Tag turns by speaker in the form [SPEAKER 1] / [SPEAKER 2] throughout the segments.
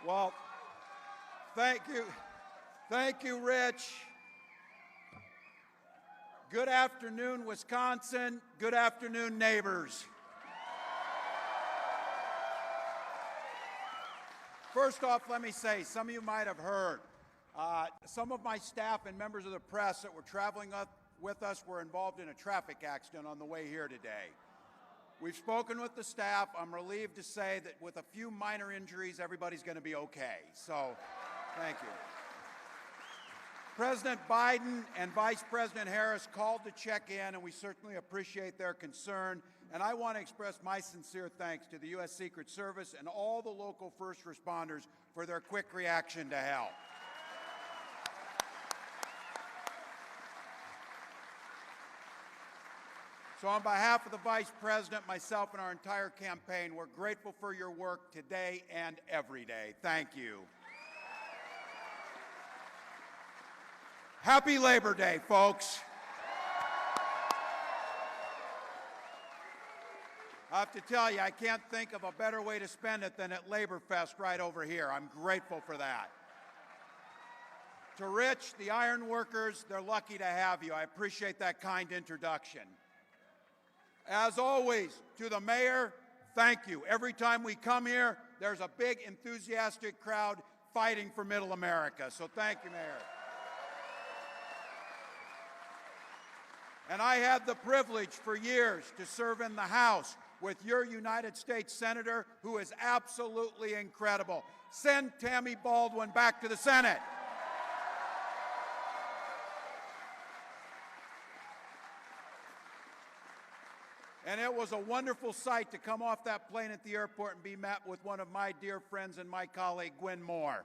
[SPEAKER 1] Well, thank you. Thank you, Rich. Good afternoon, Wisconsin. Good afternoon, neighbors. First off, let me say, some of you might have heard, some of my staff and members of the press that were traveling up with us were involved in a traffic accident on the way here today. We've spoken with the staff. I'm relieved to say that with a few minor injuries, everybody's going to be okay. So, thank you. President Biden and Vice President Harris called to check in, and we certainly appreciate their concern. And I want to express my sincere thanks to the U.S. Secret Service and all the local first responders for their quick reaction to help. So on behalf of the Vice President, myself, and our entire campaign, we're grateful for your work today and every day. Thank you. Happy Labor Day, folks. I have to tell you, I can't think of a better way to spend it than at Laborfest right over here. I'm grateful for that. To Rich, the iron workers, they're lucky to have you. I appreciate that kind introduction. As always, to the mayor, thank you. Every time we come here, there's a big, enthusiastic crowd fighting for Middle America. So thank you, Mayor. And I had the privilege for years to serve in the House with your United States Senator, who is absolutely incredible. Send Tammy Baldwin back to the Senate. And it was a wonderful sight to come off that plane at the airport and be met with one of my dear friends and my colleague, Gwen Moore.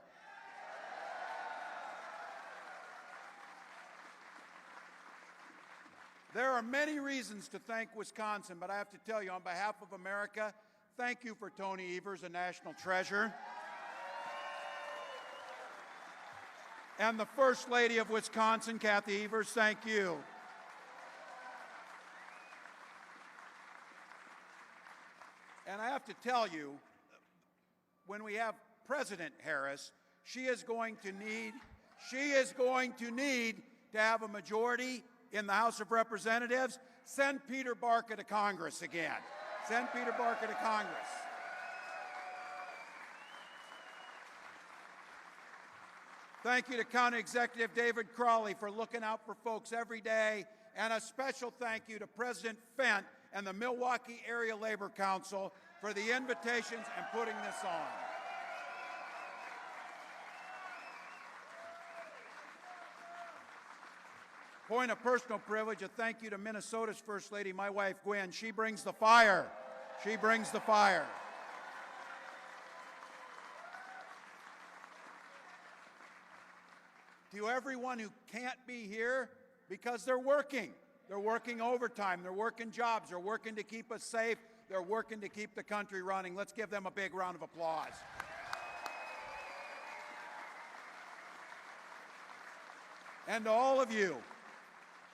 [SPEAKER 1] There are many reasons to thank Wisconsin, but I have to tell you, on behalf of America, thank you for Tony Evers, a national treasure. And the First Lady of Wisconsin, Kathy Evers, thank you. And I have to tell you, when we have President Harris, she is going to need to have a majority in the House of Representatives. Send Peter Barca to Congress again. Send Peter Barca to Congress. Thank you to County Executive David Crawley for looking out for folks every day. And a special thank you to President Fent and the Milwaukee Area Labor Council for the invitations and putting this on. Point of personal privilege, a thank you to Minnesota's First Lady, my wife Gwen. She brings the fire. She brings the fire. To everyone who can't be here because they're working. They're working overtime, they're working jobs, they're working to keep us safe, they're working to keep the country running. Let's give them a big round of applause. And to all of you,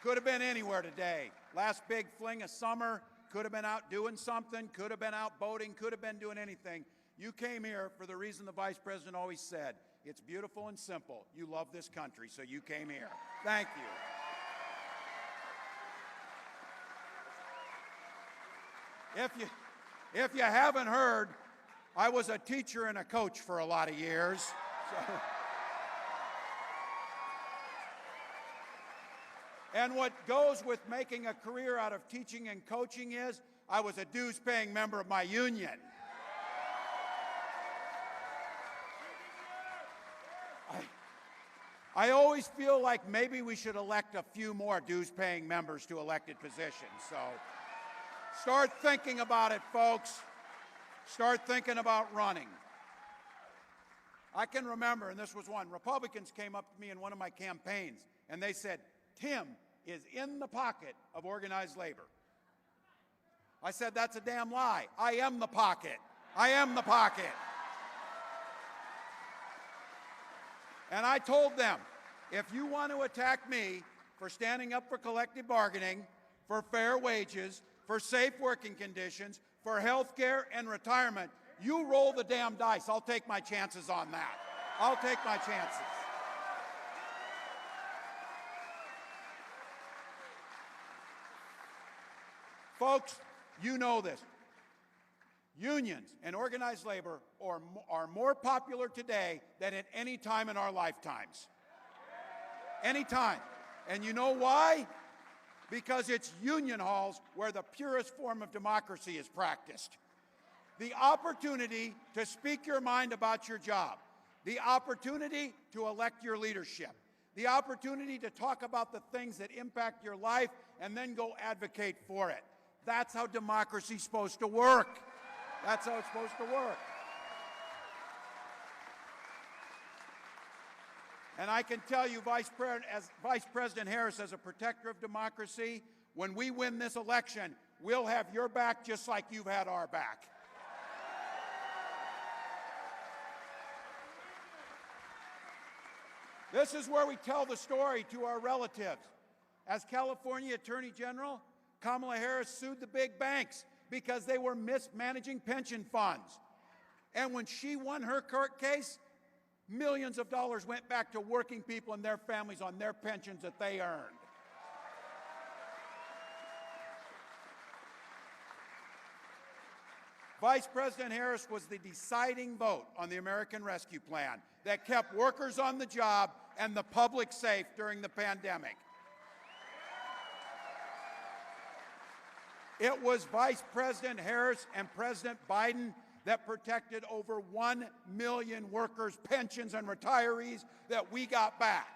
[SPEAKER 1] could have been anywhere today. Last big fling of summer, could have been out doing something, could have been out boating, could have been doing anything. You came here for the reason the Vice President always said. It's beautiful and simple. You love this country, so you came here. Thank you. If you haven't heard, I was a teacher and a coach for a lot of years. So. And what goes with making a career out of teaching and coaching is I was a dues-paying member of my union. I always feel like maybe we should elect a few more dues-paying members to elected positions. So. Start thinking about it, folks. Start thinking about running. I can remember, and this was one, Republicans came up to me in one of my campaigns, and they said, Tim is in the pocket of organized labor. I said, that's a damn lie. I am the pocket. I am the pocket. And I told them, if you want to attack me for standing up for collective bargaining, for fair wages, for safe working conditions, for health care and retirement, You roll the damn dice. I'll take my chances on that. I'll take my chances. Folks, you know this. Unions and organized labor are more popular today than at any time in our lifetimes. Any time. And you know why? Because it's union halls where the purest form of democracy is practiced. The opportunity to speak your mind about your job, the opportunity to elect your leadership, the opportunity to talk about the things that impact your life and then go advocate for it. That's how democracy's supposed to work. That's how it's supposed to work. And I can tell you, Vice President Harris, as a protector of democracy, when we win this election, we'll have your back just like you've had our back. This is where we tell the story to our relatives. As California Attorney General, Kamala Harris sued the big banks because they were mismanaging pension funds. And when she won her court case, millions of dollars went back to working people and their families on their pensions that they earned. Vice President Harris was the deciding vote on the American Rescue Plan that kept workers on the job and the public safe during the pandemic. It was Vice President Harris and President Biden that protected over 1 million workers' pensions and retirees that we got back.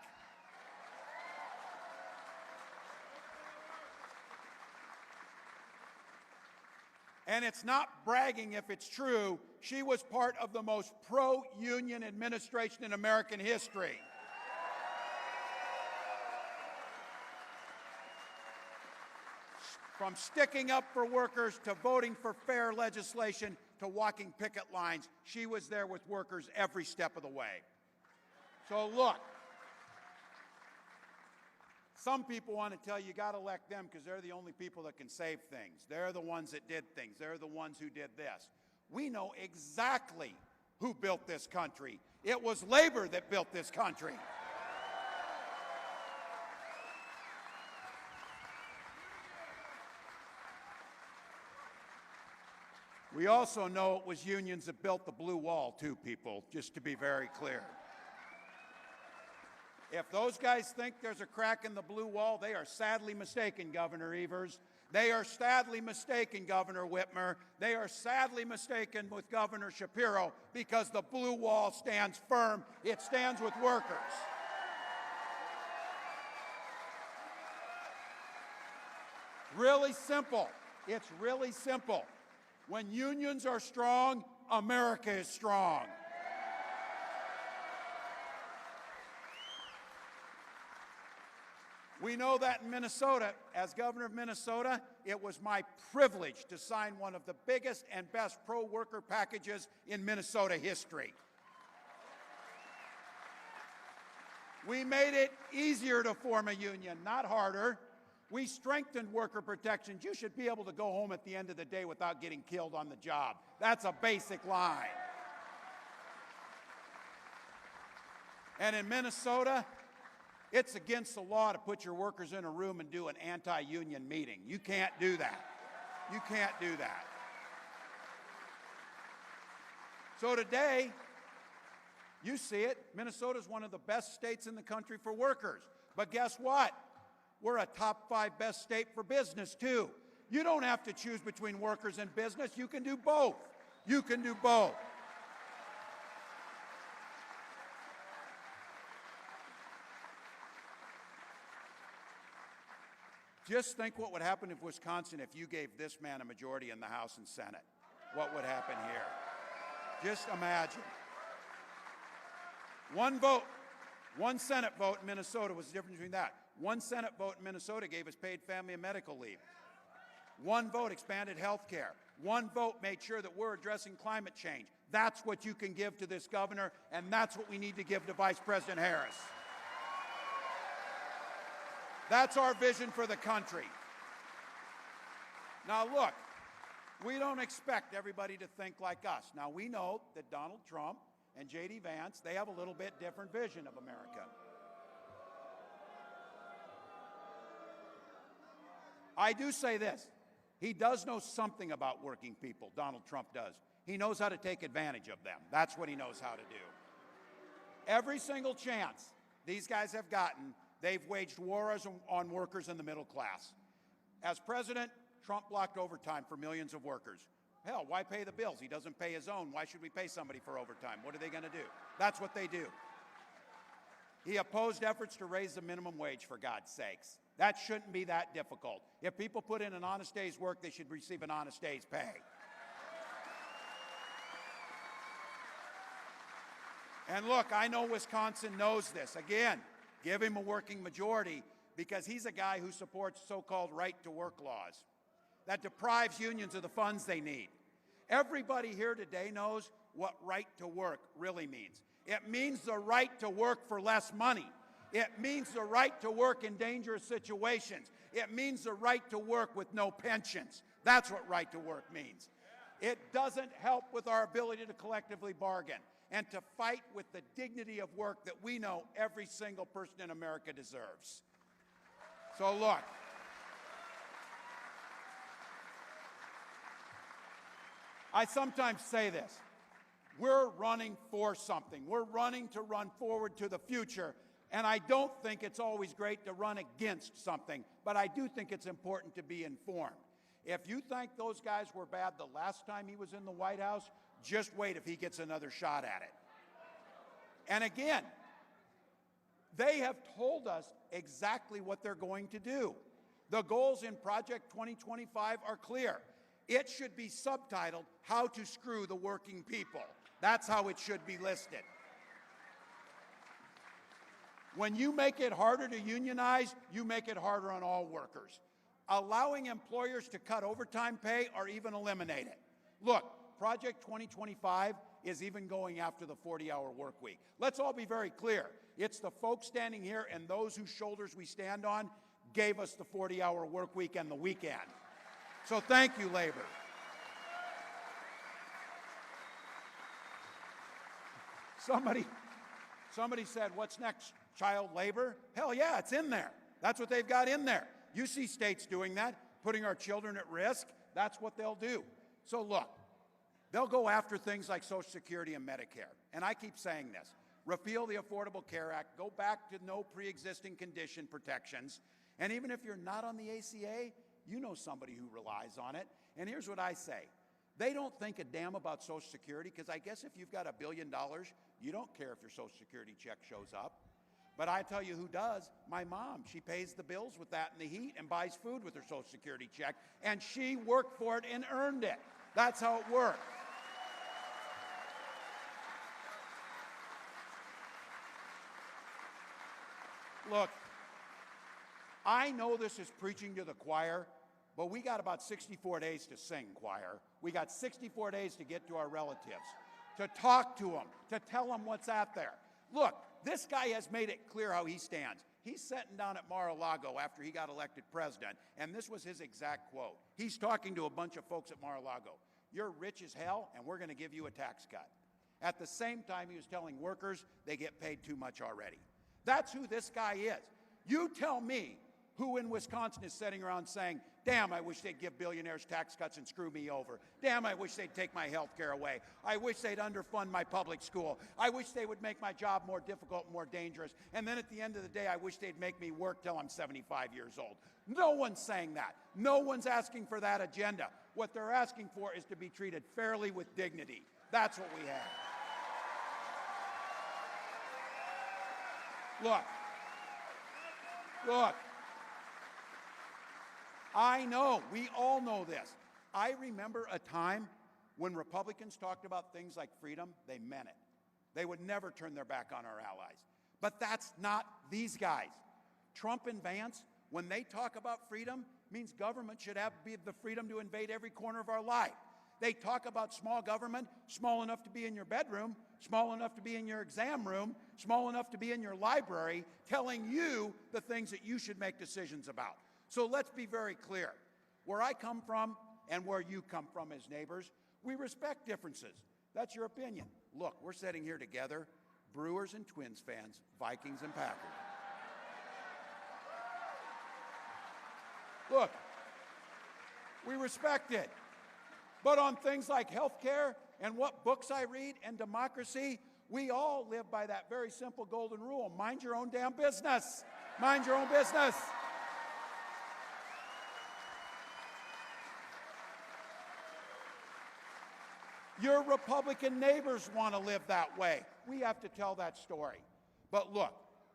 [SPEAKER 1] And it's not bragging if it's true. She was part of the most pro-union administration in American history. From sticking up for workers to voting for fair legislation to walking picket lines, she was there with workers every step of the way. So look, some people want to tell you got to elect them because they're the only people that can save things. They're the ones that did things. They're the ones who did this. We know exactly who built this country. It was labor that built this country. We also know it was unions that built the blue wall, too, people, just to be very clear. If those guys think there's a crack in the blue wall, they are sadly mistaken, Governor Evers. They are sadly mistaken, Governor Whitmer. They are sadly mistaken with Governor Shapiro because the blue wall stands firm. It stands with workers. Really simple. It's really simple. When unions are strong, America is strong. We know that in Minnesota. As governor of Minnesota, it was my privilege to sign one of the biggest and best pro-worker packages in Minnesota history. We made it easier to form a union, not harder. We strengthened worker protections. You should be able to go home at the end of the day without getting killed on the job. That's a basic line. And in Minnesota, it's against the law to put your workers in a room and do an anti-union meeting. You can't do that. You can't do that. So today, you see it, Minnesota is one of the best states in the country for workers. But guess what? We're a top 5 best state for business, too. You don't have to choose between workers and business. You can do both. You can do both. Just think what would happen if Wisconsin, if you gave this man a majority in the House and Senate. What would happen here? Just imagine. One vote, one Senate vote in Minnesota was the difference between that. One Senate vote in Minnesota gave us paid family and medical leave. One vote expanded health care. One vote made sure that we're addressing climate change. That's what you can give to this governor, and that's what we need to give to Vice President Harris. That's our vision for the country. Now look, We don't expect everybody to think like us. Now, we know that Donald Trump and J.D. Vance, they have a little bit different vision of America. I do say this. He does know something about working people, Donald Trump does. He knows how to take advantage of them. That's what he knows how to do. Every single chance these guys have gotten, they've waged war on workers in the middle class. As president, Trump blocked overtime for millions of workers. Hell, why pay the bills? He doesn't pay his own. Why should we pay somebody for overtime? What are they going to do? That's what they do. He opposed efforts to raise the minimum wage, for God's sakes. That shouldn't be that difficult. If people put in an honest day's work, they should receive an honest day's pay. And look, I know Wisconsin knows this. Again, give him a working majority because he's a guy who supports so-called right-to-work laws that deprives unions of the funds they need. Everybody here today knows what right to work really means. It means the right to work for less money. It means the right to work in dangerous situations. It means the right to work with no pensions. That's what right to work means. It doesn't help with our ability to collectively bargain and to fight with the dignity of work that we know every single person in America deserves. So look, I sometimes say this. We're running for something. We're running to run forward to the future. And I don't think it's always great to run against something, but I do think it's important to be informed. If you think those guys were bad the last time he was in the White House, just wait if he gets another shot at it. And again, they have told us exactly what they're going to do. The goals in Project 2025 are clear. It should be subtitled, How to Screw the Working People. That's how it should be listed. When you make it harder to unionize, you make it harder on all workers. Allowing employers to cut overtime pay or even eliminate it. Look, Project 2025 is even going after the 40-hour work week. Let's all be very clear. It's the folks standing here and those whose shoulders we stand on gave us the 40-hour work week and the weekend. So thank you, labor. Somebody said, what's next, child labor? Hell yeah, it's in there. That's what they've got in there. You see states doing that, putting our children at risk. That's what they'll do. So look, they'll go after things like Social Security and Medicare. And I keep saying this. Repeal the Affordable Care Act. Go back to no pre-existing condition protections. And even if you're not on the ACA, you know somebody who relies on it. And here's what I say. They don't think a damn about Social Security because I guess if you've got $1 billion, you don't care if your Social Security check shows up. But I tell you who does, my mom. She pays the bills with that in the heat and buys food with her Social Security check. And she worked for it and earned it. That's how it works. Look, I know this is preaching to the choir, but we got about 64 days to sing, choir. We got 64 days to get to our relatives, to talk to them, to tell them what's out there. Look, this guy has made it clear how he stands. He's sitting down at Mar-a-Lago after he got elected president, and this was his exact quote. He's talking to a bunch of folks at Mar-a-Lago. You're rich as hell, and we're going to give you a tax cut. At the same time, he was telling workers they get paid too much already. That's who this guy is. You tell me who in Wisconsin is sitting around saying, damn, I wish they'd give billionaires tax cuts and screw me over. Damn, I wish they'd take my health care away. I wish they'd underfund my public school. I wish they would make my job more difficult and more dangerous. And then at the end of the day, I wish they'd make me work till I'm 75 years old. No one's saying that. No one's asking for that agenda. What they're asking for is to be treated fairly with dignity. That's what we have. Look, I know, we all know this. I remember a time when Republicans talked about things like freedom, they meant it. They would never turn their back on our allies. But that's not these guys. Trump and Vance, when they talk about freedom, means government should have the freedom to invade every corner of our life. They talk about small government, small enough to be in your bedroom, small enough to be in your exam room, small enough to be in your library, telling you the things that you should make decisions about. So let's be very clear. Where I come from, and where you come from as neighbors. We respect differences. That's your opinion. Look, we're sitting here together, Brewers and Twins fans, Vikings and Packers. Look, we respect it. But on things like health care and what books I read and democracy, we all live by that very simple golden rule. Mind your own damn business. Mind your own business. Your Republican neighbors want to live that way. We have to tell that story. But look,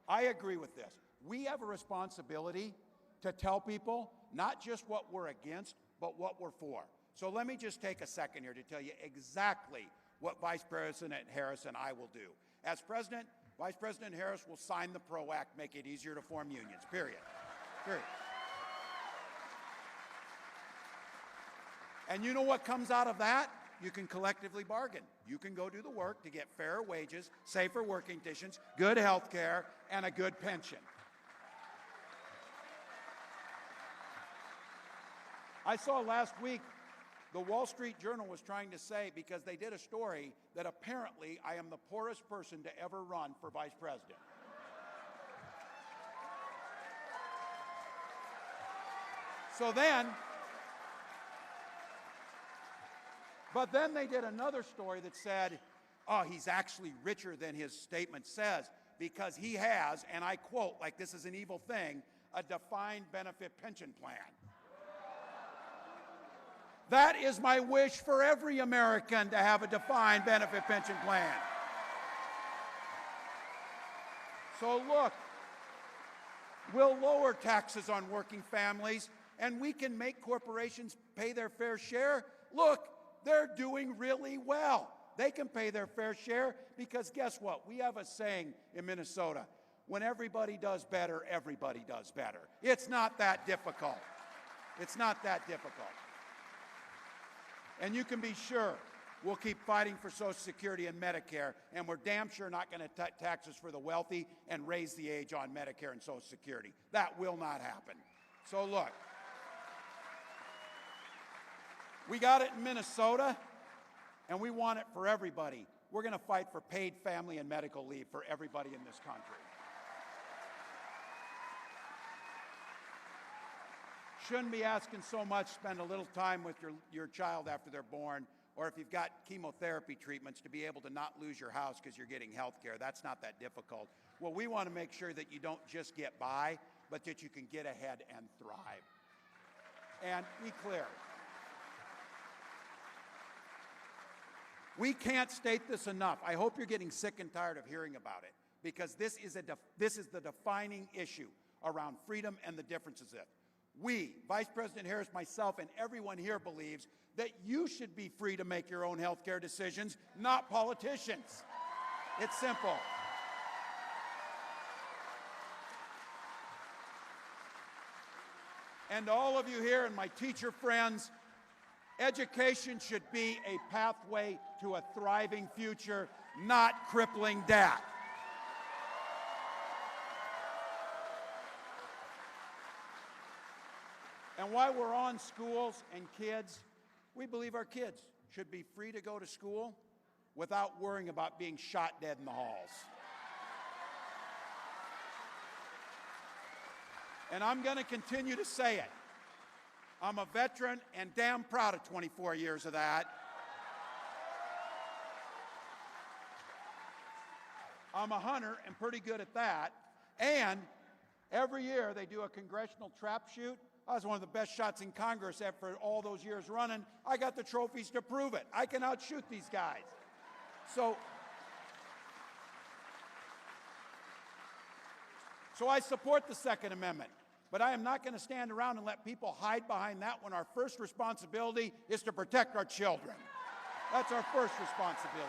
[SPEAKER 1] I agree with this. We have a responsibility to tell people not just what we're against, but what we're for. So let me just take a second here to tell you exactly what Vice President Harris and I will do. As President, Vice President Harris will sign the PRO Act, make it easier to form unions, period. Period. And you know what comes out of that? You can collectively bargain. You can go do the work to get fairer wages, safer working conditions, good health care, and a good pension. I saw last week the Wall Street Journal was trying to say, because they did a story, that apparently I am the poorest person to ever run for vice president. But then they did another story that said, oh, he's actually richer than his statement says because he has, and I quote, like this is an evil thing, a defined benefit pension plan. That is my wish for every American, to have a defined benefit pension plan. So look, we'll lower taxes on working families, and we can make corporations pay their fair share. Look, they're doing really well. They can pay their fair share because guess what? We have a saying in Minnesota, when everybody does better, everybody does better. It's not that difficult. It's not that difficult. And you can be sure we'll keep fighting for Social Security and Medicare, and we're damn sure not going to taxes for the wealthy and raise the age on Medicare and Social Security. That will not happen. So look, we got it in Minnesota, and we want it for everybody. We're going to fight for paid family and medical leave for everybody in this country. Shouldn't be asking so much, spend a little time with your child after they're born, or if you've got chemotherapy treatments, to be able to not lose your house because you're getting health care. That's not that difficult. Well, we want to make sure that you don't just get by, but that you can get ahead and thrive. And be clear. We can't state this enough. I hope you're getting sick and tired of hearing about it, because this is the defining issue around freedom and the differences in it. We, Vice President Harris, myself, and everyone here believes that you should be free to make your own health care decisions, not politicians. It's simple. And to all of you here and my teacher friends, education should be a pathway to a thriving future, not crippling debt. And while we're on schools and kids, we believe our kids should be free to go to school without worrying about being shot dead in the halls. And I'm going to continue to say it. I'm a veteran and damn proud of 24 years of that. I'm a hunter and pretty good at that. And every year they do a congressional trap shoot. I was one of the best shots in Congress after all those years running. I got the trophies to prove it. I can outshoot these guys. So I support the Second Amendment, but I am not going to stand around and let people hide behind that when our first responsibility is to protect our children. That's our first responsibility.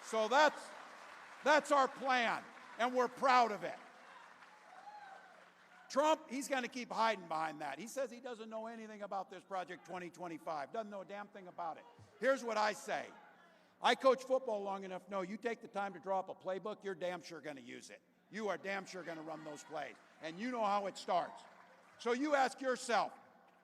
[SPEAKER 1] So that's our plan, and we're proud of it. Trump, he's going to keep hiding behind that. He says he doesn't know anything about this Project 2025, doesn't know a damn thing about it. Here's what I say. I coach football long enough to know you take the time to draw up a playbook, you're damn sure going to use it. You are damn sure going to run those plays. And you know how it starts. So you ask yourself,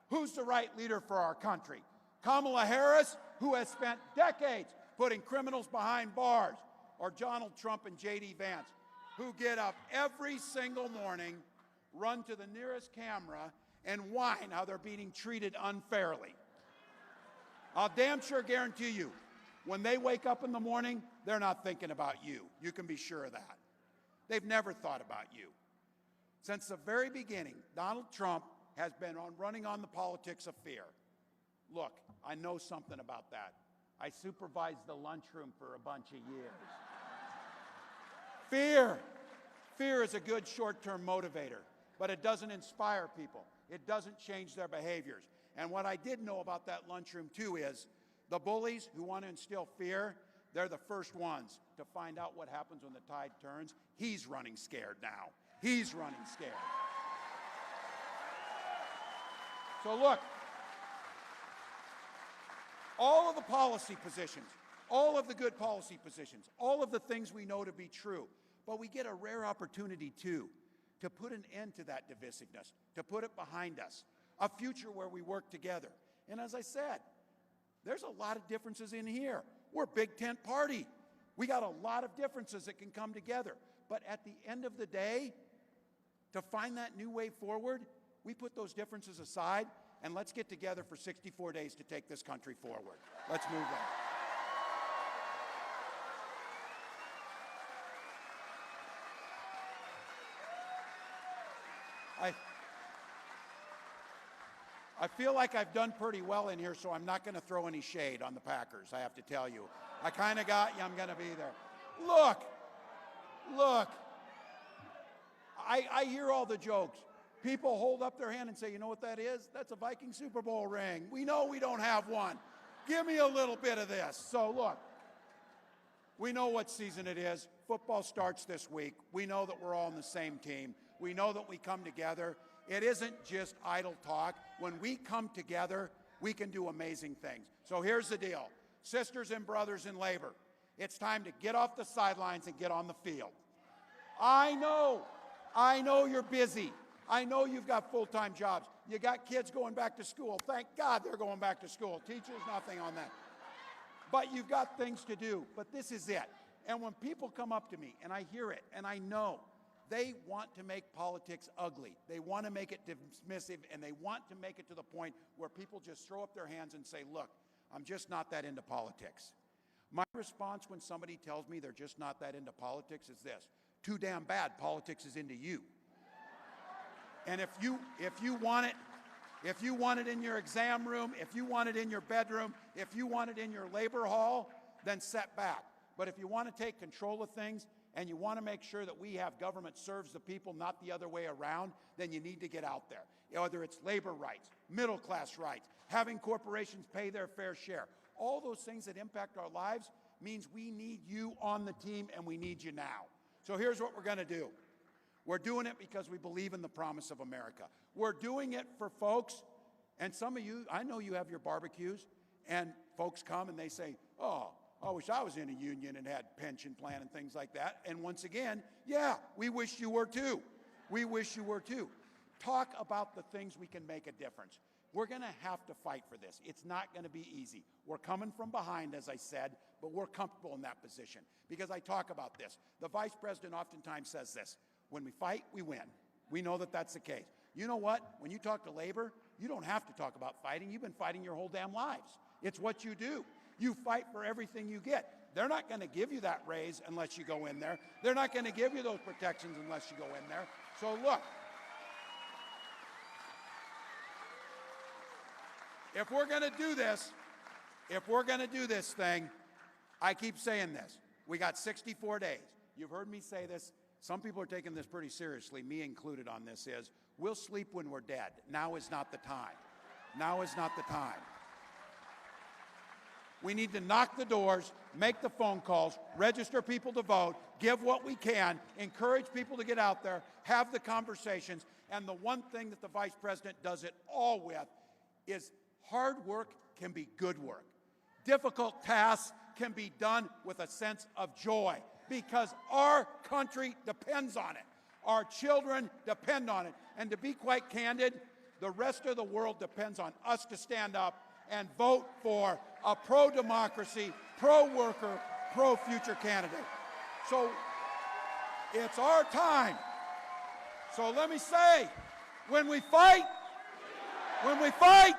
[SPEAKER 1] who's the right leader for our country? Kamala Harris, who has spent decades putting criminals behind bars, or Donald Trump and J.D. Vance, who get up every single morning, run to the nearest camera, and whine how they're being treated unfairly. I'll damn sure guarantee you, when they wake up in the morning, they're not thinking about you. You can be sure of that. They've never thought about you. Since the very beginning, Donald Trump has been running on the politics of fear. Look, I know something about that. I supervised the lunchroom for a bunch of years. Fear. Fear is a good short-term motivator, but it doesn't inspire people. It doesn't change their behaviors. And what I did know about that lunchroom, too, is the bullies who want to instill fear, they're the first ones to find out what happens when the tide turns. He's running scared now. He's running scared. So look, all of the policy positions, all of the good policy positions, all of the things we know to be true, but we get a rare opportunity, too, to put an end to that divisiveness, to put it behind us, a future where we work together. And as I said, there's a lot of differences in here. We're a big tent party. We got a lot of differences that can come together. But at the end of the day, to find that new way forward, we put those differences aside, and let's get together for 64 days to take this country forward. Let's move on. I feel like I've done pretty well in here, so I'm not going to throw any shade on the Packers, I have to tell you. I kind of got you. I'm going to be there. Look. I hear all the jokes. People hold up their hand and say, you know what that is? That's a Viking Super Bowl ring. We know we don't have one. Give me a little bit of this. So look, we know what season it is. Football starts this week. We know that we're all on the same team. We know that we come together. It isn't just idle talk. When we come together, we can do amazing things. So here's the deal. Sisters and brothers in labor, it's time to get off the sidelines and get on the field. I know you're busy. I know you've got full-time jobs. You got kids going back to school. Thank God they're going back to school. Teachers, nothing on that. But you've got things to do. But this is it. And when people come up to me, and I hear it, and I know, they want to make politics ugly. They want to make it dismissive, and they want to make it to the point where people just throw up their hands and say, look, I'm just not that into politics. My response when somebody tells me they're just not that into politics is this: too damn bad politics is into you. And if you want it in your exam room, if you want it in your bedroom, if you want it in your labor hall, then set back. But if you want to take control of things and you want to make sure that we have government serves the people, not the other way around, then you need to get out there. Whether it's labor rights, middle class rights, having corporations pay their fair share, all those things that impact our lives means we need you on the team, and we need you now. So here's what we're going to do. We're doing it because we believe in the promise of America. We're doing it for folks, and some of you, I know you have your barbecues, and folks come and they say, oh, I wish I was in a union and had pension plan and things like that. And once again, yeah, we wish you were too. We wish you were too. Talk about the things we can make a difference. We're going to have to fight for this. It's not going to be easy. We're coming from behind, as I said, but we're comfortable in that position because I talk about this. The vice president oftentimes says this: when we fight, we win. We know that that's the case. You know what? When you talk to labor, you don't have to talk about fighting. You've been fighting your whole damn lives. It's what you do. You fight for everything you get. They're not going to give you that raise unless you go in there. They're not going to give you those protections unless you go in there. So look, if we're going to do this thing, I keep saying this. We got 64 days. You've heard me say this. Some people are taking this pretty seriously, me included on this, is we'll sleep when we're dead. Now is not the time. Now is not the time. We need to knock the doors, make the phone calls, register people to vote, give what we can, encourage people to get out there, have the conversations. And the one thing that the vice president does it all with is hard work can be good work. Difficult tasks can be done with a sense of joy because our country depends on it. Our children depend on it. And to be quite candid, the rest of the world depends on us to stand up and vote for a pro-democracy, pro-worker, pro-future candidate. So it's our time. So let me say, when we fight, when we fight,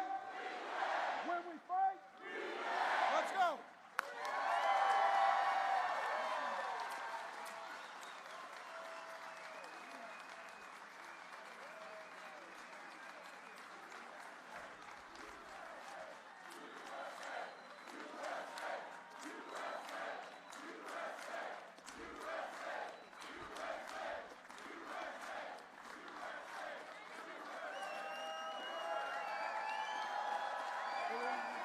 [SPEAKER 1] let's go. Everyone.